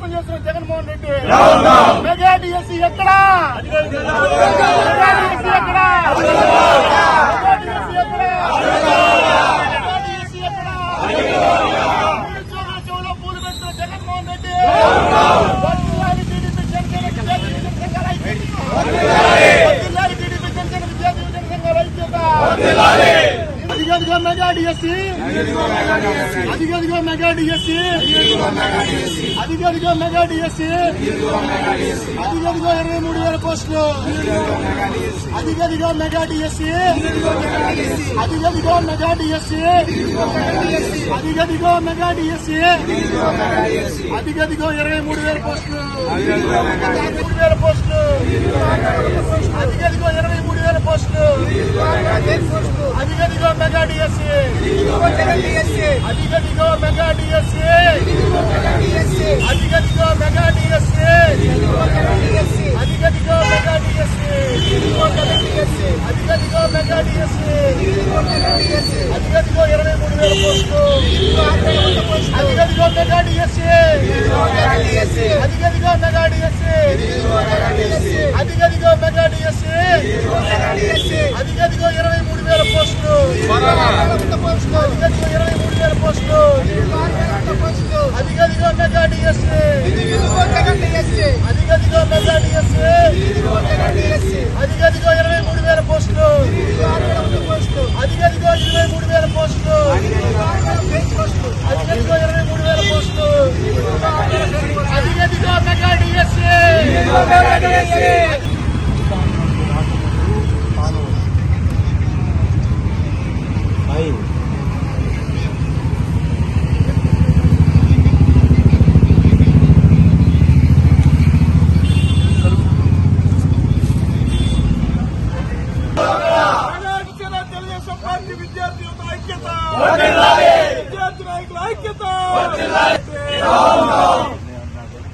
మోసం చేస్తున్న Jaganmohan Reddy mega DSC ఎక్కడా? నిరుద్యోగుల చెవులో పూలు పెడుతున్న జగన్మోహన్ రెడ్డి టీడీపీ జనసేన విద్యార్థి సంఘాల ఐక్యత. అదిగదిగో మెగా డిఎస్సీ, అదిగదిగో మెగా డిఎస్సీ, అదిగదిగో మెగా డిఎస్సీ, అదిగదిగో 23,000 పోస్టులు, అదిగదిగో మెగా డిఎస్సీ, అదిగదిగో మెగా డిఎస్సీ, అదిగదిగో మెగా డిఎస్సీ, అదిగదిగో 23,000 పోస్టులు, 23,000 పోస్టులు, అదిగదిగో 23,000 పోస్టులు, అదిగదిగో మెగా డిఎస్సీ, అదిగదిగో మెగా డిఎస్సీ, అదిగదిగో మెగా డిఎస్సీ, అదిగదిగో మెగా డిఎస్సీ, అదిగదిగో మెగా డిఎస్సీ, అదిగదిగో 23,000 పోస్టులు, అదిగదిగో మెగా డిఎస్సీ, అదిగదిగో మెగా డిఎస్సీ, అదిగదిగో మెగా డిఎస్సీ, అదిగదిగో 23,000 పోస్టులు, అదిగదిగో 23,000 పోస్టులు, అదిగదిగో మెగా డిఎస్సీ, అదిగదిగో మెగా డిఎస్సీ, అదిగదిగో 23,000 పోస్టులు, అదిగదిగో 23,000 పోస్టులు, అదిగదిగో 23,000 పోస్టులు, అదిగదిగో మెగా డిఎస్సీ. తెలుగుదేశం పార్టీ విద్యార్థి యువత ఐక్యత, విద్యార్థి నాయకుల ఐక్యత.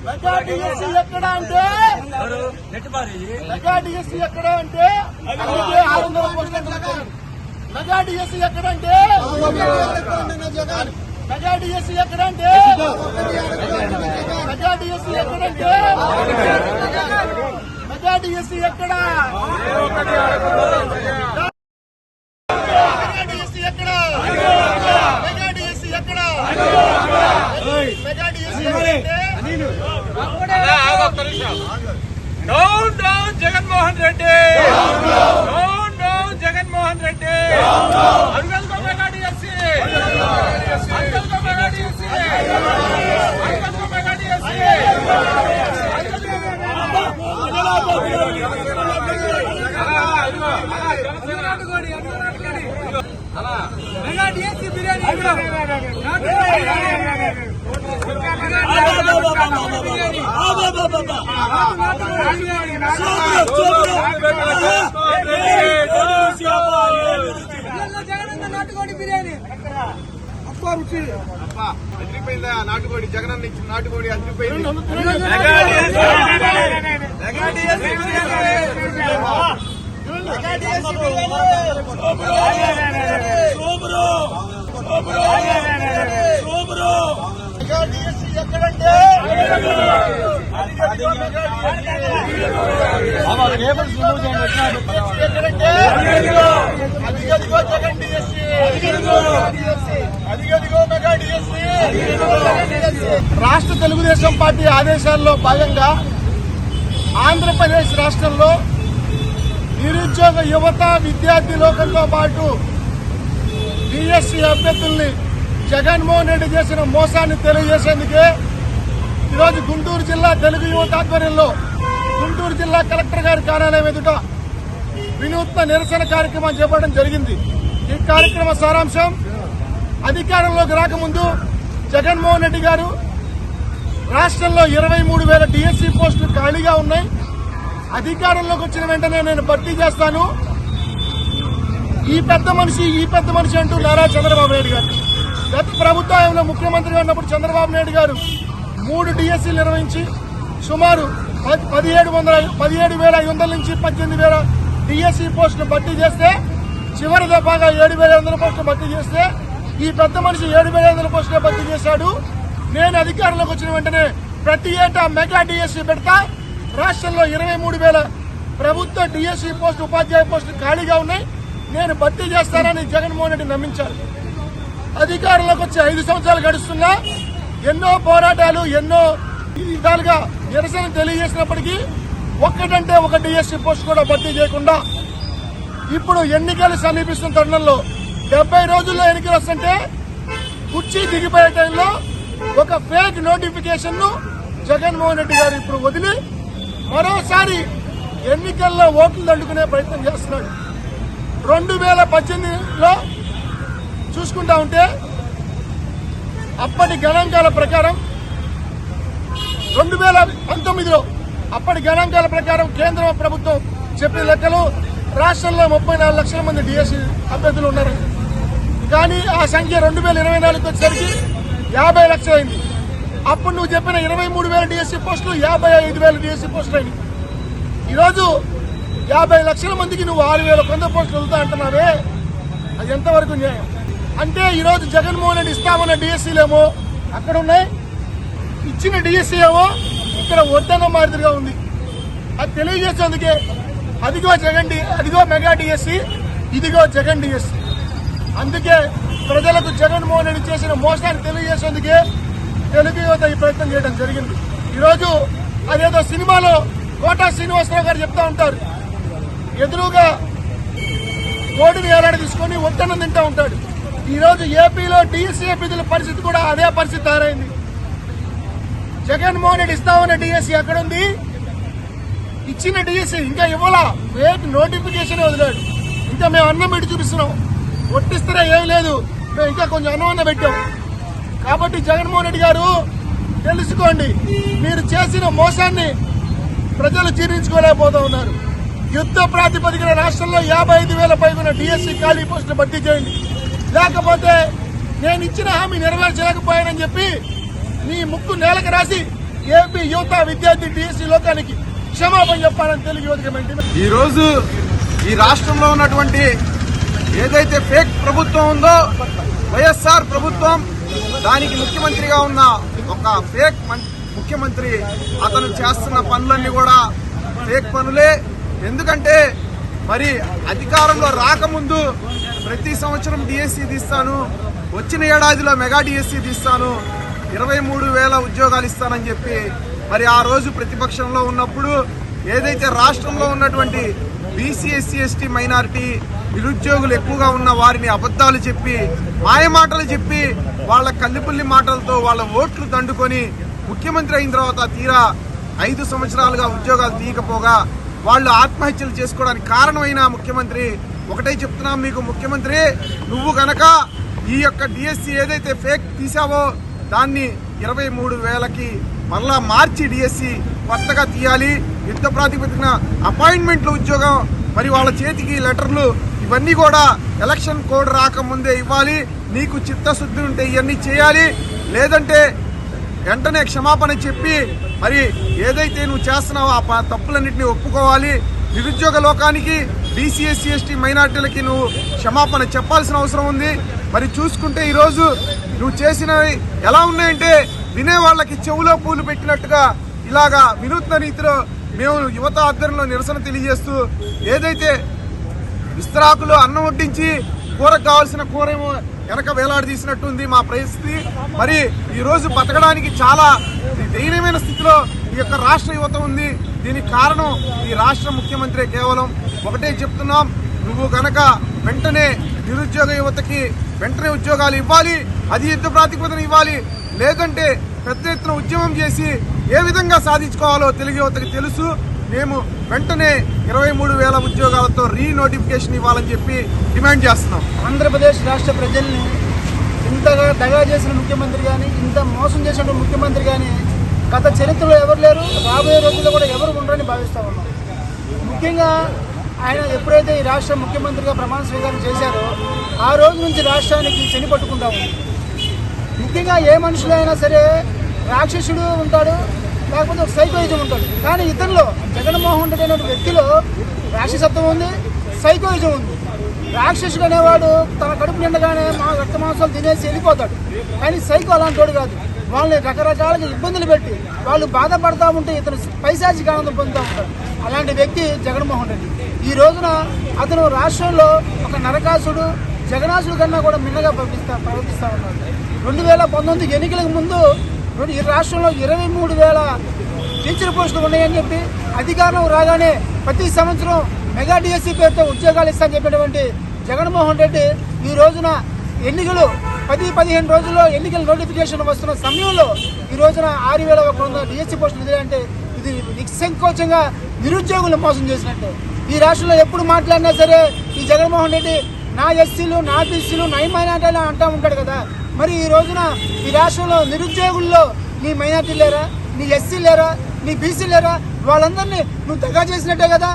మెగా డిఎస్సీ ఎక్కడ అంటే మెగా డిఎస్సీ ఎక్కడ అంటే మెగా డిఎస్సీ ఎక్కడంటే మెగా డిఎస్సీ ఎక్కడంటే మెగా డిఎస్సీ ఎక్కడంటే మెగా డిఎస్సీ ఎక్కడ? మెగా డిఎస్సీ ఎక్కడ? మెగా డిఎస్సీ ఎక్కడ? మెగా డిఎస్సీ ఎక్కడంటే down down Jaganmohan Reddy, down down Jaganmohan Reddy. అడుగడుగో మెగా డిఎస్సీ, అడుగడుగో మెగా డిఎస్సీ, అడుగడుగో mega DSC. Mega DSC biryani నాటుకోడి బిర్యానీ అదిరిపోయిందా? నాటుకోడి జగనన్న ఇచ్చిన నాటుకోడి అదిరిపోయింది. ఎక్కడంటే అదిగదిగో జగన్ డిఎస్సీ, అదిగదిగో మెగా డిఎస్సీ. రాష్ట్ర తెలుగుదేశం పార్టీ ఆదేశాల్లో భాగంగా ఆంధ్రప్రదేశ్ రాష్ట్రంలో నిరుద్యోగ యువత విద్యార్థి లోకంతో పాటు డిఎస్సీ అభ్యర్థుల్ని జగన్మోహన్ రెడ్డి చేసిన మోసాన్ని తెలియజేసేందుకే ఈరోజు గుంటూరు జిల్లా తెలుగు యువత ఆధ్వర్యంలో గుంటూరు జిల్లా కలెక్టర్ గారి కార్యాలయం ఎదుట వినూత్న నిరసన కార్యక్రమం చేపట్టడం జరిగింది. ఈ కార్యక్రమ సారాంశం, అధికారంలోకి రాకముందు జగన్మోహన్ రెడ్డి గారు రాష్ట్రంలో 23,000 డిఎస్సీ పోస్టులు ఖాళీగా ఉన్నాయి. అధికారంలోకి వచ్చిన వెంటనే నేను భర్తీ చేస్తాను. ఈ పెద్ద మనిషి అంటూ నారా చంద్రబాబు నాయుడు గారు గత ప్రభుత్వంలో ముఖ్యమంత్రిగా ఉన్నప్పుడు చంద్రబాబు నాయుడు గారు 3 డిఎస్సీలు నిర్వహించి సుమారు 17,500 నుంచి 18,000 డిఎస్సీ పోస్టులు భర్తీ చేస్తే, చివరి దఫాగా 7,500 పోస్టులు భర్తీ చేస్తే ఈ పెద్ద మనిషి 7,500 పోస్టులు భర్తీ చేశాడు. నేను అధికారంలోకి వచ్చిన వెంటనే ప్రతి ఏటా మెగా డిఎస్సీ పెడతా. రాష్ట్రంలో 23,000 ప్రభుత్వ డిఎస్సీ పోస్టు ఉపాధ్యాయ పోస్టులు ఖాళీగా ఉన్నాయి. నేను భర్తీ చేస్తానని జగన్మోహన్ రెడ్డి నమ్మించారు. అధికారంలోకి వచ్చి 5 సంవత్సరాలు గడుస్తున్నా ఎన్నో పోరాటాలు ఎన్నో విధాలుగా నిరసన తెలియజేసినప్పటికీ ఒక్కటంటే ఒక డిఎస్సీ పోస్ట్ కూడా భర్తీ చేయకుండా ఇప్పుడు ఎన్నికలు సమీపిస్తున్న తరుణంలో 70 రోజుల్లో ఎన్నికలు వస్తుంటే కుర్చీ దిగిపోయే టైంలో ఒక ఫేక్ నోటిఫికేషన్ ను జగన్మోహన్ రెడ్డి గారు ఇప్పుడు వదిలి మరోసారి ఎన్నికల్లో ఓట్లు దండుకునే ప్రయత్నం చేస్తున్నాడు. 2018లో చూసుకుంటా ఉంటే అప్పటి గణాంకాల ప్రకారం 2019లో అప్పటి గణాంకాల ప్రకారం కేంద్ర ప్రభుత్వం చెప్పిన లెక్కలు రాష్ట్రంలో 34 లక్షల మంది డిఎస్సీ అభ్యర్థులు ఉన్నారు. కానీ ఆ సంఖ్య 2024కి వచ్చేసరికి 50 లక్షలు అయింది. అప్పుడు నువ్వు చెప్పిన 23,000 డిఎస్సీ పోస్టులు 55,000 డిఎస్సీ పోస్టులు అయినాయి. ఈరోజు 50 లక్షల మందికి నువ్వు 6,000 కొంత పోస్టులు వదులుతా అంటున్నావే, అది ఎంతవరకు న్యాయం? అంటే ఈరోజు జగన్మోహన్ రెడ్డి ఇస్తామన్న డిఎస్సీలేమో అక్కడ ఉన్నాయి, ఇచ్చిన డిఎస్సీ ఏమో ఇక్కడ వద్దన్న మాదిరిగా ఉంది. అది తెలియజేసేందుకే అదిగో మెగా డిఎస్సీ, ఇదిగో జగన్ డిఎస్సీ. అందుకే ప్రజలకు జగన్మోహన్ రెడ్డి చేసిన మోసాన్ని తెలియజేసేందుకే తెలుగు యువత ఈ ప్రయత్నం చేయడం జరిగింది. ఈరోజు అదేదో సినిమాలో కోటా శ్రీనివాసరావు గారు చెప్తా ఉంటారు, ఎదురుగా కోడిని ఏలాడ తీసుకొని ఒట్టన్నం తింటా ఉంటాడు. ఈరోజు ఏపీలో డిఎస్సీ అభ్యర్థుల పరిస్థితి కూడా అదే పరిస్థితి తయారైంది. జగన్మోహన్ రెడ్డి ఇస్తామన్న డిఎస్సీ ఎక్కడుంది? ఇచ్చిన డిఎస్సీ ఇంకా ఇవ్వాలా, ఫేక్ నోటిఫికేషన్ వదిలాడు. ఇంకా మేము అన్నం పెట్టి చూపిస్తున్నాం, ఒట్టిస్తారా ఏమి లేదు, మేము ఇంకా కొంచెం అన్నం పెట్టాం. కాబట్టి జగన్మోహన్ రెడ్డి గారు తెలుసుకోండి, మీరు చేసిన మోసాన్ని ప్రజలు జీర్ణించుకోలేకపోతా ఉన్నారు. యుద్ధ ప్రాతిపదికన రాష్ట్రంలో 55,000 పైన డిఎస్సీ ఖాళీ పోస్టులు భర్తీ చేయండి, లేకపోతే నేను ఇచ్చిన హామీ నెరవేర్చలేకపోయానని చెప్పి నీ ముక్కు నేలకు రాసి ఏపీ యువత విద్యార్థి డిఎస్సీ లోకానికి క్షమాపణ చెప్పాలని తెలుగు యువతకి ఈ రోజు ఈ రాష్ట్రంలో ఉన్నటువంటి ఏదైతే ఫేక్ ప్రభుత్వం ఉందో వైఎస్ఆర్ ప్రభుత్వం, దానికి ముఖ్యమంత్రిగా ఉన్న ఒక ఫేక్ ముఖ్యమంత్రి అతను చేస్తున్న పనులన్నీ కూడా ఫేక్ పనులే. ఎందుకంటే మరి అధికారంలో రాకముందు ప్రతి సంవత్సరం డిఎస్సీ తీస్తాను, వచ్చిన ఏడాదిలో మెగా డిఎస్సీ తీస్తాను, 23,000 ఉద్యోగాలు ఇస్తానని చెప్పి మరి ఆ రోజు ప్రతిపక్షంలో ఉన్నప్పుడు ఏదైతే రాష్ట్రంలో ఉన్నటువంటి బీసీ ఎస్సీ ఎస్టీ మైనారిటీ నిరుద్యోగులు ఎక్కువగా ఉన్న వారిని అబద్ధాలు చెప్పి మాయమాటలు చెప్పి వాళ్ళ కల్లిపుల్లి మాటలతో వాళ్ళ ఓట్లు దండుకొని ముఖ్యమంత్రి అయిన తర్వాత తీరా 5 సంవత్సరాలుగా ఉద్యోగాలు తీయకపోగా వాళ్ళు ఆత్మహత్యలు చేసుకోవడానికి కారణమైన ముఖ్యమంత్రి ఒకటే చెప్తున్నాం మీకు, ముఖ్యమంత్రి నువ్వు గనక ఈ యొక్క డిఎస్సీ ఏదైతే ఫేక్ తీసావో దాన్ని 23,000కి మళ్ళా మార్చి డిఎస్సీ కొత్తగా తీయాలి. యుద్ధ ప్రాతిపదికన అపాయింట్మెంట్ల ఉద్యోగం మరి వాళ్ళ చేతికి లెటర్లు ఇవన్నీ కూడా ఎలక్షన్ కోడ్ రాకముందే ఇవ్వాలి. నీకు చిత్తశుద్ధి ఉంటే ఇవన్నీ చేయాలి, లేదంటే వెంటనే క్షమాపణ చెప్పి మరి ఏదైతే నువ్వు చేస్తున్నావో ఆ తప్పులన్నింటినీ ఒప్పుకోవాలి. నిరుద్యోగ లోకానికి బీసీ ఎస్సీ ఎస్టీ మైనార్టీలకి నువ్వు క్షమాపణ చెప్పాల్సిన అవసరం ఉంది. మరి చూసుకుంటే ఈరోజు నువ్వు చేసినవి ఎలా ఉన్నాయంటే వినేవాళ్ళకి చెవులో పూలు పెట్టినట్టుగా ఇలాగా వినూత్న రీతిలో మేము యువత ఆధ్వర్యంలో నిరసన తెలియజేస్తూ ఏదైతే విస్తరాకులు అన్నం వడ్డించి కూరకు కావాల్సిన కూరేమో వెనక వేలాడదీసినట్టుంది మా పరిస్థితి. మరి ఈరోజు బతకడానికి చాలా దయనీయమైన స్థితిలో ఈ యొక్క రాష్ట్ర యువత ఉంది. దీనికి కారణం ఈ రాష్ట్ర ముఖ్యమంత్రి. కేవలం ఒకటే చెప్తున్నాం, నువ్వు గనక వెంటనే నిరుద్యోగ యువతకి వెంటనే ఉద్యోగాలు ఇవ్వాలి, అది యుద్ధ ప్రాతిపదికన ఇవ్వాలి, లేదంటే పెద్ద ఎత్తున ఉద్యమం చేసి ఏ విధంగా సాధించుకోవాలో తెలుగు యువతకి తెలుసు. మేము వెంటనే 23,000 ఉద్యోగాలతో రీనోటిఫికేషన్ ఇవ్వాలని చెప్పి డిమాండ్ చేస్తున్నాం. ఆంధ్రప్రదేశ్ రాష్ట్ర ప్రజల్ని ఇంతగా దగా చేసిన ముఖ్యమంత్రి కానీ, ఇంత మోసం చేసిన ముఖ్యమంత్రి కానీ గత చరిత్రలో ఎవరు లేరు, రాబోయే రోజుల్లో కూడా ఎవరు ఉండరని భావిస్తా ఉన్నాం. ముఖ్యంగా ఆయన ఎప్పుడైతే ఈ రాష్ట్ర ముఖ్యమంత్రిగా ప్రమాణ స్వీకారం చేశారో ఆ రోజు నుంచి రాష్ట్రానికి శని పట్టుకుంటా ఉంది. ముఖ్యంగా ఏ మనుషులైనా సరే రాక్షసుడు ఉంటాడు, లేకపోతే ఒక సైకోయిజం ఉంటుంది. కానీ ఇతనిలో జగన్మోహన్ రెడ్డి అనే వ్యక్తిలో రాక్షసత్వం ఉంది, సైకోయిజం ఉంది. రాక్షసుడు అనేవాడు తన కడుపు నిండగానే రక్త మాంసాలు తినేసి వెళ్ళిపోతాడు, కానీ సైకో అలాంటి వాడు కాదు. వాళ్ళని రకరకాలుగా ఇబ్బందులు పెట్టి వాళ్ళు బాధపడతా ఉంటే ఇతను పైశాచిక ఆనందం పొందుతూ ఉంటాడు. అలాంటి వ్యక్తి జగన్మోహన్ రెడ్డి. ఈ రోజున అతను రాష్ట్రంలో ఒక నరకాసుడు, జగనాసుడు కన్నా కూడా మిన్నగా ప్రవర్తిస్తా ఉన్నాడు. 2019 ఎన్నికలకు ముందు ఈ రాష్ట్రంలో 23,000 టీచర్ పోస్టులు ఉన్నాయని చెప్పి అధికారం రాగానే ప్రతి సంవత్సరం మెగా డిఎస్సీ పేరుతో ఉద్యోగాలు ఇస్తానని చెప్పినటువంటి జగన్మోహన్ రెడ్డి ఈ రోజున ఎన్నికలు 10-15 రోజుల్లో ఎన్నికల నోటిఫికేషన్ వస్తున్న సమయంలో ఈ రోజున 6,100 డిఎస్సీ పోస్టులు ఇదంటే ఇది నిస్సంకోచంగా నిరుద్యోగులు మోసం చేసినట్టే. ఈ రాష్ట్రంలో ఎప్పుడు మాట్లాడినా సరే ఈ జగన్మోహన్ రెడ్డి నా ఎస్సీలు, నా బీసీలు, నా మైనార్టీలు అంటూ ఉంటాడు కదా. మరి ఈ రోజున ఈ రాష్ట్రంలో నిరుద్యోగుల్లో నీ మైనార్టీ లేరా, నీ ఎస్సీ లేరా, నీ బీసీ లేరా? వాళ్ళందరినీ నువ్వు దగా చేసినట్టే కదా.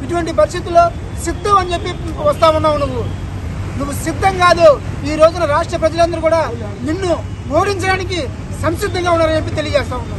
ఇటువంటి పరిస్థితుల్లో సిద్ధం అని చెప్పి వస్తా ఉన్నావు నువ్వు సిద్ధం కాదు. ఈ రోజున రాష్ట్ర ప్రజలందరూ కూడా నిన్ను ఓడించడానికి సంసిద్ధంగా ఉన్నారని చెప్పి తెలియజేస్తా ఉన్నావు.